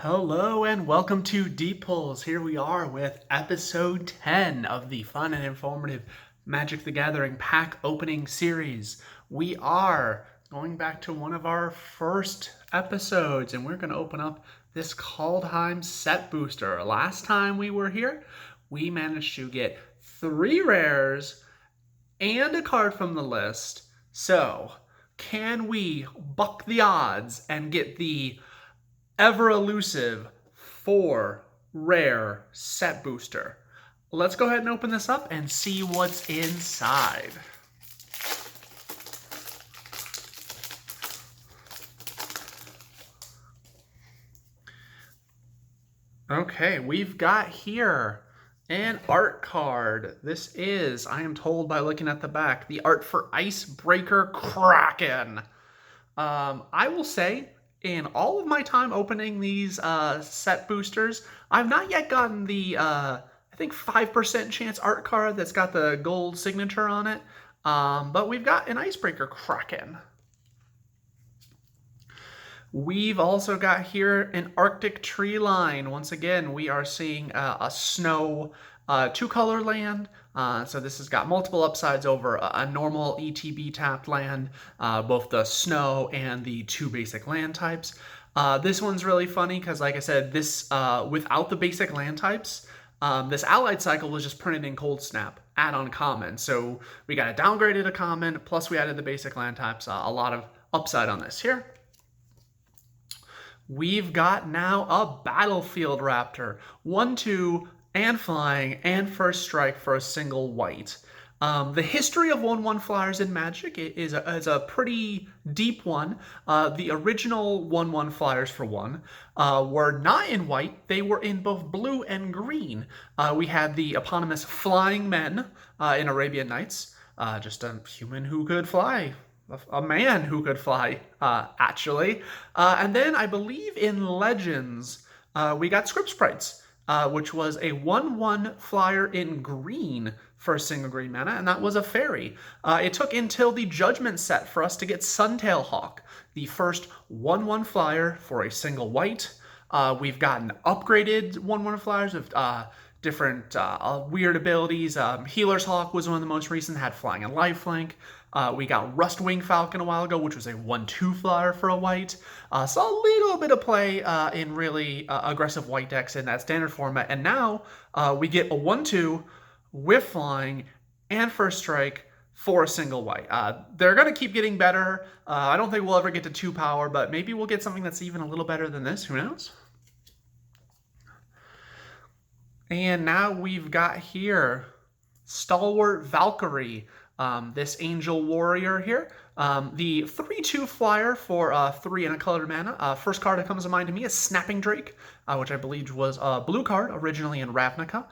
Hello and welcome to Deep Pulls. Here we are with episode 10 of the fun and informative Magic the Gathering pack opening series. We are going back to one of our first episodes and we're going to open up this Kaldheim set booster. Last time we were here, we managed to get 3 rares and a card from the list. So, can we buck the odds and get the ever elusive 4 rare set booster? Let's go ahead and open this up and see what's inside. Okay, we've got here an art card. This is, I am told by looking at the back, the art for Icebreaker Kraken. I will say, in all of my time opening these set boosters, I've not yet gotten the, I think 5% chance art card that's got the gold signature on it. But we've got an Icebreaker Kraken. We've also got here an Arctic Tree Line. Once again, we are seeing a snow 2-color land. So this has got multiple upsides over a normal ETB tapped land, both the snow and the 2 basic land types. This one's really funny because, like I said, this without the basic land types, this allied cycle was just printed in Cold Snap, add-on common. So we got it downgraded to common, plus we added the basic land types. A lot of upside on this here. We've got now a Battlefield Raptor, 1/2 and flying and first strike for a single white. The history of 1/1 flyers in Magic is a pretty deep one. The original 1/1 flyers for one were not in white. They were in both blue and green. We had the eponymous Flying Men in Arabian Nights, just a human who could fly. A man who could fly, actually. And then I believe in Legends, we got Script Sprites, which was a 1/1 flyer in green for a single green mana, and that was a fairy. It took until the Judgment set for us to get Suntail Hawk, the first 1/1 flyer for a single white. We've gotten upgraded 1/1 flyers with different weird abilities. Healer's Hawk was one of the most recent, had flying and lifelink. We got Rustwing Falcon a while ago, which was a 1/2 flyer for a white. Saw a little bit of play in really aggressive white decks in that standard format. And now we get a 1/2 with flying and first strike for a single white. They're going to keep getting better. I don't think we'll ever get to 2 power, but maybe we'll get something that's even a little better than this. Who knows? And now we've got here Stalwart Valkyrie, this Angel Warrior here. The 3/2 flyer for 3 and a colored mana. First card that comes to mind to me is Snapping Drake, which I believe was a blue card originally in Ravnica.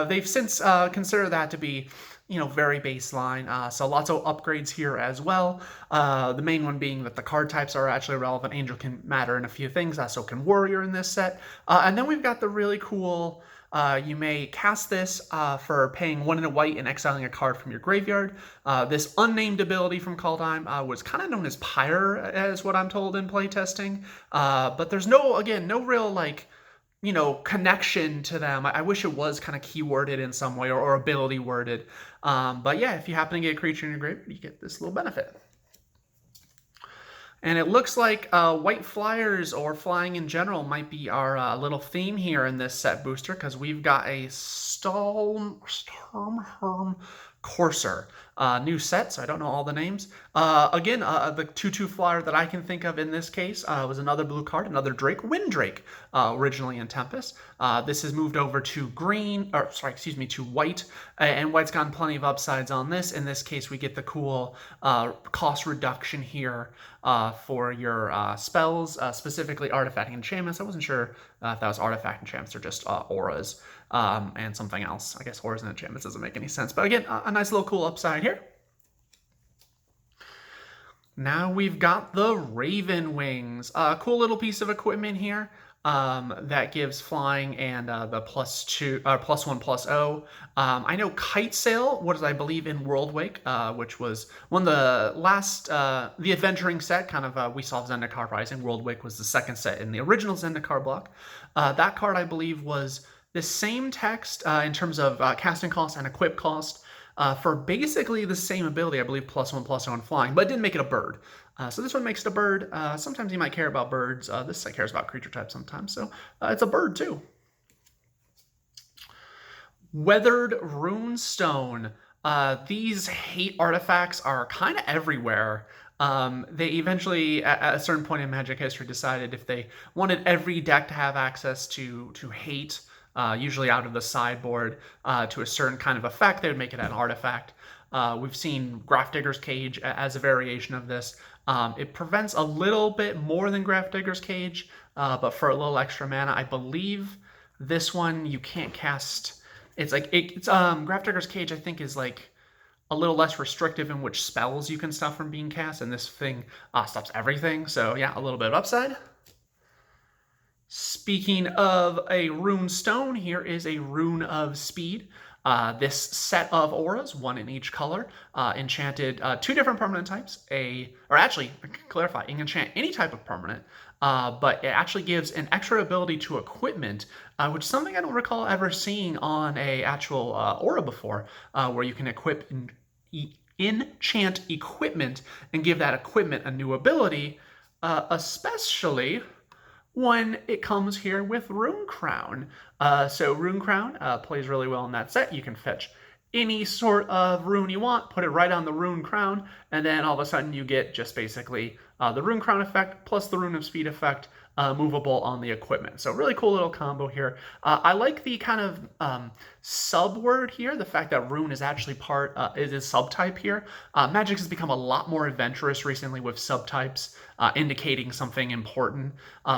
They've since considered that to be, very baseline. So lots of upgrades here as well. The main one being that the card types are actually relevant. Angel can matter in a few things, so can Warrior in this set. And then we've got the really cool, you may cast this for paying 1 and a white and exiling a card from your graveyard. This unnamed ability from Kaldheim was kind of known as Pyre, as what I'm told in playtesting. But there's no real, connection to them. I wish it was kind of keyworded in some way or ability worded. But yeah, if you happen to get a creature in your graveyard, you get this little benefit. And it looks like white flyers or flying in general might be our little theme here in this set booster, because we've got a Herm Courser new set, so I don't know all the names. Again, the 2/2 flyer that I can think of in this case was another blue card, another Drake, Wind Drake, originally in Tempest. This has moved over to to white, and white's gotten plenty of upsides on this. In this case, we get the cool cost reduction here for your spells, specifically artifact enchantments. I wasn't sure if that was artifact enchantments or just auras and something else. I guess auras and enchantments doesn't make any sense. But again, a nice little cool upside here. Now we've got the Raven Wings. A cool little piece of equipment here that gives flying and the +1/+0. I know Kite Sail was, I believe, in World Wake, which was one of the last, the adventuring set, kind of, we saw Zendikar Rising. World Wake was the second set in the original Zendikar block. That card, I believe, was the same text in terms of casting cost and equip cost for basically the same ability, I believe, +1/+0 on flying, but it didn't make it a bird. So this one makes it a bird. Sometimes you might care about birds. This set cares about creature types sometimes, so it's a bird too. Weathered Runestone. These hate artifacts are kind of everywhere. They eventually, at a certain point in Magic history, decided if they wanted every deck to have access to hate, usually out of the sideboard, to a certain kind of effect, they would make it an artifact. We've seen Grafdigger's Cage as a variation of this. It prevents a little bit more than Grafdigger's Cage, but for a little extra mana, I believe this one you can't cast. It's like Grafdigger's Cage, I think, is like a little less restrictive in which spells you can stop from being cast, and this thing stops everything. So yeah, a little bit of upside. Speaking of a Runestone, here is a Rune of Speed. This set of auras, one in each color, enchanted two different permanent types. Or actually, clarify, you can enchant any type of permanent, but it actually gives an extra ability to equipment, which is something I don't recall ever seeing on a actual aura before, where you can equip enchant equipment and give that equipment a new ability, especially when it comes here with Rune Crown. So Rune Crown plays really well in that set. You can fetch any sort of rune you want, put it right on the Rune Crown, and then all of a sudden you get just basically the Rune Crown effect plus the Rune of Speed effect movable on the equipment. So really cool little combo here. I like the kind of sub-word here, the fact that Rune is actually is a subtype here. Magic has become a lot more adventurous recently with subtypes indicating something important.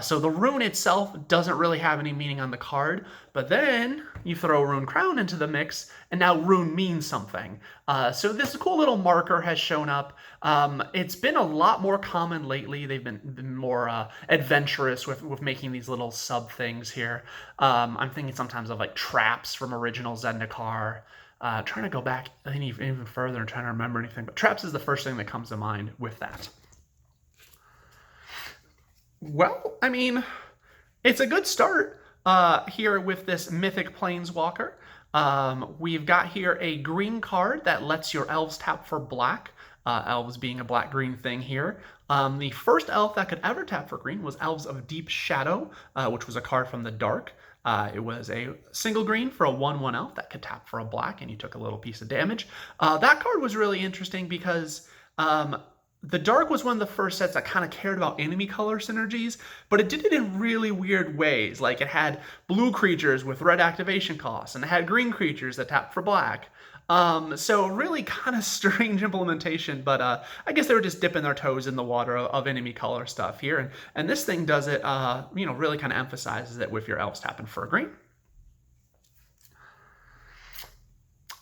So the rune itself doesn't really have any meaning on the card, but then you throw Rune Crown into the mix, and now rune means something. So this cool little marker has shown up. It's been a lot more common lately. They've been more adventurous with making these little sub things here. I'm thinking sometimes of like traps from original Zendikar. Trying to go back even further and trying to remember anything, but traps is the first thing that comes to mind with that. Well, I mean, it's a good start here with this Mythic Planeswalker. We've got here a green card that lets your elves tap for black. Elves being a black-green thing here. The first elf that could ever tap for green was Elves of Deep Shadow, which was a card from the Dark. It was a single green for a 1/1 elf that could tap for a black, and you took a little piece of damage. That card was really interesting because the Dark was one of the first sets that kind of cared about enemy color synergies, but it did it in really weird ways. Like it had blue creatures with red activation costs, and it had green creatures that tapped for black. So really kind of strange implementation, but I guess they were just dipping their toes in the water of enemy color stuff here, and this thing does it, really kind of emphasizes it with your elves tapping for a green.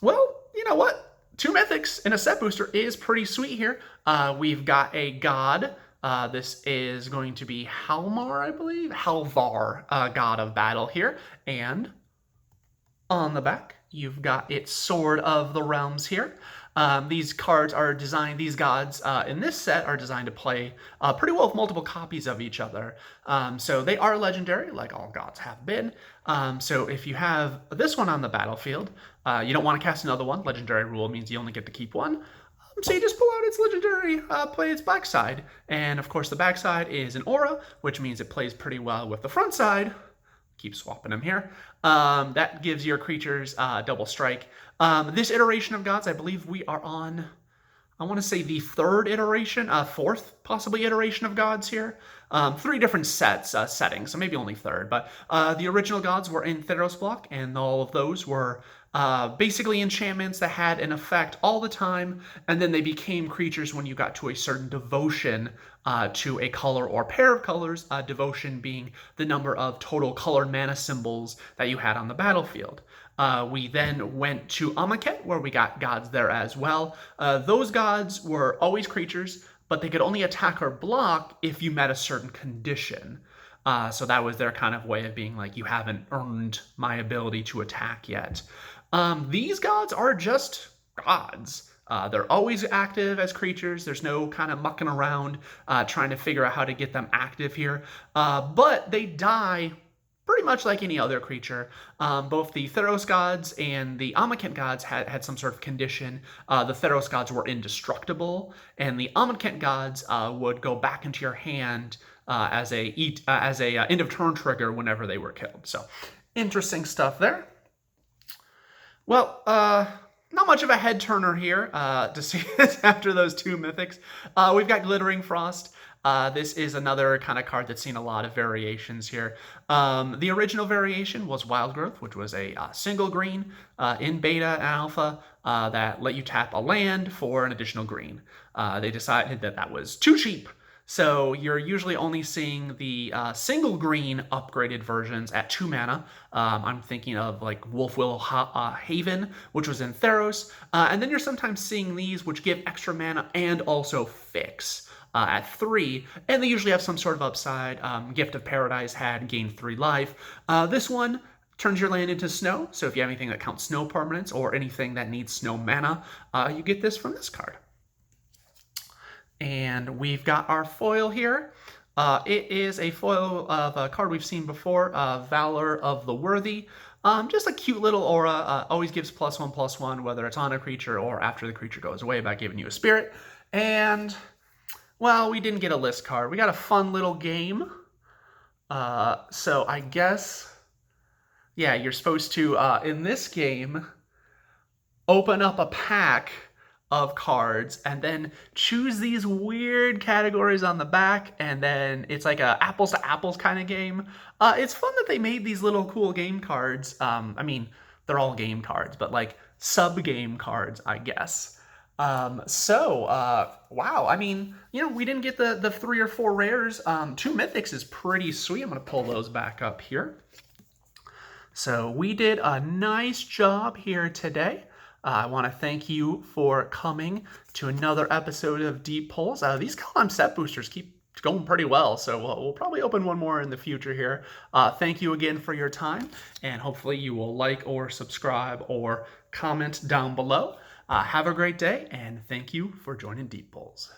Well, you know what? 2 mythics in a set booster is pretty sweet here. We've got a god. This is going to be Halvar, I believe. Halvar, god of battle here. And on the back, you've got its Sword of the Realms here. These cards are designed, these gods in this set are designed to play pretty well with multiple copies of each other. So they are legendary, like all gods have been. So if you have this one on the battlefield, you don't want to cast another one. Legendary rule means you only get to keep one. So you just pull out its legendary, play its backside. And of course the backside is an aura, which means it plays pretty well with the front side. Keep swapping them here. That gives your creatures double strike. This iteration of gods, I believe we are on, I want to say the 3rd iteration, 4th possibly iteration of gods here. 3 different settings, so maybe only 3rd. But the original gods were in Theros block, and all of those were basically enchantments that had an effect all the time, and then they became creatures when you got to a certain devotion to a color or pair of colors, devotion being the number of total colored mana symbols that you had on the battlefield. We then went to Amonkhet, where we got gods there as well. Those gods were always creatures, but they could only attack or block if you met a certain condition. So that was their kind of way of being like, you haven't earned my ability to attack yet. These gods are just gods. They're always active as creatures. There's no kind of mucking around trying to figure out how to get them active here. But they die pretty much like any other creature. Both the Theros gods and the Amakant gods had some sort of condition. The Theros gods were indestructible, and the Amakant gods would go back into your hand as a end of turn trigger whenever they were killed. So interesting stuff there. Well, not much of a head turner here to see this after those two mythics. We've got Glittering Frost. This is another kind of card that's seen a lot of variations here. The original variation was Wild Growth, which was a single green in beta and alpha that let you tap a land for an additional green. They decided that that was too cheap. So you're usually only seeing the single green upgraded versions at 2 mana. I'm thinking of like Wolfwillow Haven, which was in Theros. And then you're sometimes seeing these, which give extra mana and also fix at 3. And they usually have some sort of upside. Gift of Paradise had gained 3 life. This one turns your land into snow. So if you have anything that counts snow permanents or anything that needs snow mana, you get this from this card. And we've got our foil here. It is a foil of a card we've seen before, Valor of the Worthy. Just a cute little aura, always gives +1/+1, whether it's on a creature or after the creature goes away by giving you a spirit. And, well, we didn't get a list card. We got a fun little game. So I guess, yeah, you're supposed to, in this game, open up a pack of cards and then choose these weird categories on the back, and then it's like a apples to apples kind of game. It's fun that they made these little cool game cards. I mean, they're all game cards, but like sub-game cards, I guess. Wow, I mean, you know, we didn't get the 3 or 4 rares. 2 mythics is pretty sweet. I'm gonna pull those back up here. So we did a nice job here today. I want to thank you for coming to another episode of Deep Pulls. These Kaldheim set boosters keep going pretty well, so we'll probably open one more in the future here. Thank you again for your time, and hopefully you will like or subscribe or comment down below. Have a great day, and thank you for joining Deep Pulls.